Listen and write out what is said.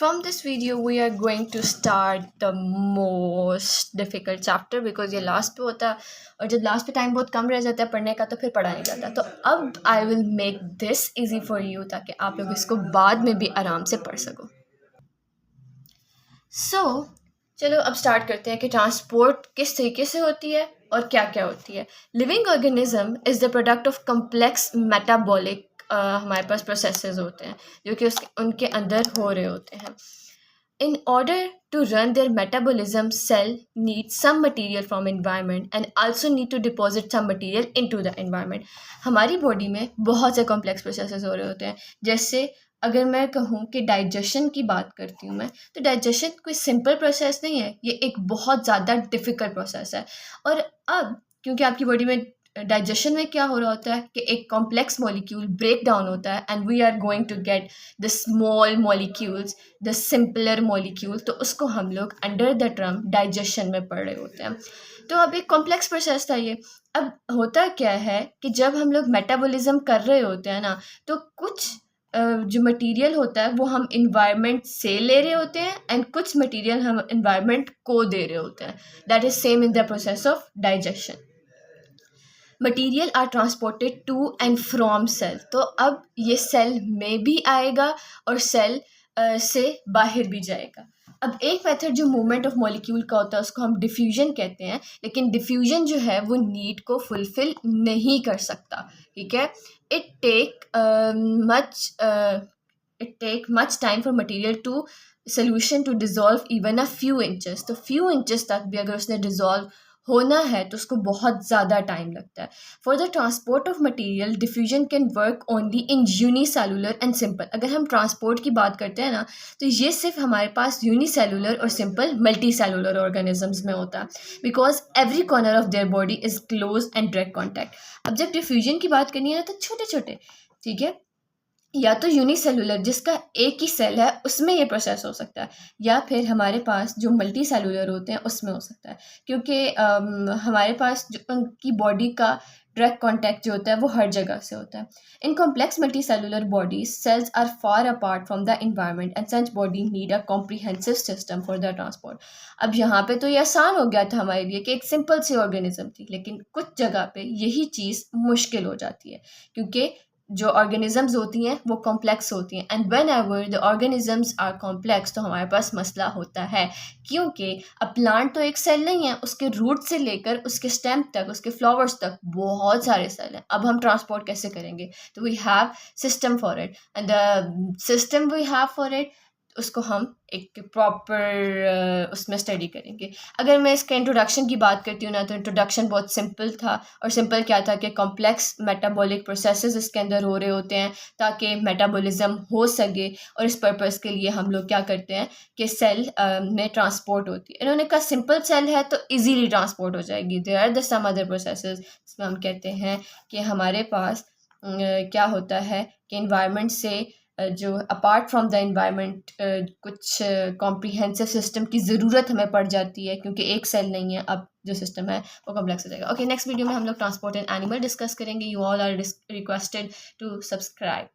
From this video, we are going to start the most difficult chapter because ये last पे होता है और जब लास्ट पे टाइम बहुत कम रह जाता है पढ़ने का तो फिर पढ़ा नहीं जाता। तो अब I will make this easy for you ताकि आप लोग इसको बाद में भी आराम से पढ़ सको। चलो अब स्टार्ट करते हैं कि ट्रांसपोर्ट किस तरीके से होती है और क्या क्या होती है। Living organism is the product of complex metabolic हमारे पास प्रोसेसेस होते हैं जो कि उनके अंदर हो रहे होते हैं। In order to run their metabolism, cell needs some material from environment and also need to deposit some material into the environment. हमारी बॉडी में बहुत से कॉम्प्लेक्स प्रोसेसेस हो रहे होते हैं। जैसे अगर मैं कहूँ कि डाइजेशन की बात करती हूँ मैं, तो डाइजेशन कोई सिंपल प्रोसेस नहीं है, ये एक बहुत ज़्यादा डिफ़िकल्ट प्रोसेस है। और अब क्योंकि आपकी बॉडी में डाइजेशन में क्या हो रहा होता है कि एक कॉम्प्लेक्स मॉलिक्यूल ब्रेक डाउन होता है and we are going to get the small molecules, the simpler molecule, तो उसको हम लोग अंडर द टर्म डाइजेशन में पढ़ रहे होते हैं। तो अब एक कॉम्प्लेक्स प्रोसेस था ये। अब होता क्या है कि जब हम लोग मेटाबॉलिज्म कर रहे होते हैं ना, तो कुछ जो मटेरियल होता है वो हम इन्वायरमेंट से ले रहे होते हैं एंड कुछ मटेरियल हम इन्वायरमेंट को दे रहे होते हैं। That is same in the process of digestion. Material are transported to and from cell. तो अब ये सेल में भी आएगा और सेल से बाहर भी जाएगा। अब एक मेथड जो मूवमेंट ऑफ मॉलिक्यूल का होता है उसको हम डिफ्यूजन कहते हैं, लेकिन डिफ्यूजन जो है वो नीड को फुलफिल नहीं कर सकता। ठीक है, it take much time for material to solution to dissolve even a few inches. तो फ्यू इंचेस तक भी अगर उसने डिजॉल्व होना है तो उसको बहुत ज़्यादा टाइम लगता है। For the transport of material diffusion can work only in unicellular and simple. अगर हम ट्रांसपोर्ट की बात करते हैं ना, तो ये सिर्फ हमारे पास यूनिसेलुलर और सिंपल मल्टी सेलुलर ऑर्गेनिजम्स में होता है, because every corner of their body is close and direct contact. अब जब डिफ्यूजन की बात करनी है ना, तो छोटे छोटे, ठीक है, या तो यूनिसेलुलर जिसका एक ही सेल है उसमें ये प्रोसेस हो सकता है, या फिर हमारे पास जो मल्टी सेलुलर होते हैं उसमें हो सकता है, क्योंकि हमारे पास जो उनकी बॉडी का डायरेक्ट कांटेक्ट जो होता है वो हर जगह से होता है। In complex multicellular bodies cells are far apart from the environment and such body need a comprehensive system for the transport. अब यहाँ पे तो ये आसान हो गया था हमारे लिए कि एक सिंपल सी ऑर्गेनिज्म थी, लेकिन कुछ जगह पे यही चीज़ मुश्किल हो जाती है क्योंकि जो ऑर्गेनिजम्स होती हैं वो कॉम्प्लेक्स होती हैं and whenever the organisms are complex तो हमारे पास मसला होता है, क्योंकि अब प्लांट तो एक सेल नहीं है, उसके रूट से लेकर उसके स्टेम तक, उसके फ्लावर्स तक बहुत सारे सेल हैं। अब हम ट्रांसपोर्ट कैसे करेंगे? तो we have system for it and the system we have for it उसको हम एक प्रॉपर उसमें स्टडी करेंगे। अगर मैं इसका इंट्रोडक्शन की बात करती हूँ ना, तो इंट्रोडक्शन बहुत सिंपल था। और सिंपल क्या था कि कॉम्प्लेक्स मेटाबॉलिक प्रोसेसेस इसके अंदर हो रहे होते हैं ताकि मेटाबॉलिज्म हो सके, और इस पर्पस के लिए हम लोग क्या करते हैं कि सेल में ट्रांसपोर्ट होती है। इन्होंने कहा सिंपल सेल है तो ईजीली ट्रांसपोर्ट हो जाएगी। There are the some other processes जिसमें हम कहते हैं कि हमारे पास क्या होता है कि इन्वायरमेंट से जो अपार्ट फ्रॉम द इन्वायरमेंट कुछ कॉम्प्रिहेंसिव सिस्टम की ज़रूरत हमें पड़ जाती है, क्योंकि एक सेल नहीं है, अब जो सिस्टम है वो कॉम्प्लेक्स हो जाएगा। ओके, नेक्स्ट वीडियो में हम लोग ट्रांसपोर्ट एंड एनिमल डिस्कस करेंगे। You all are requested to subscribe.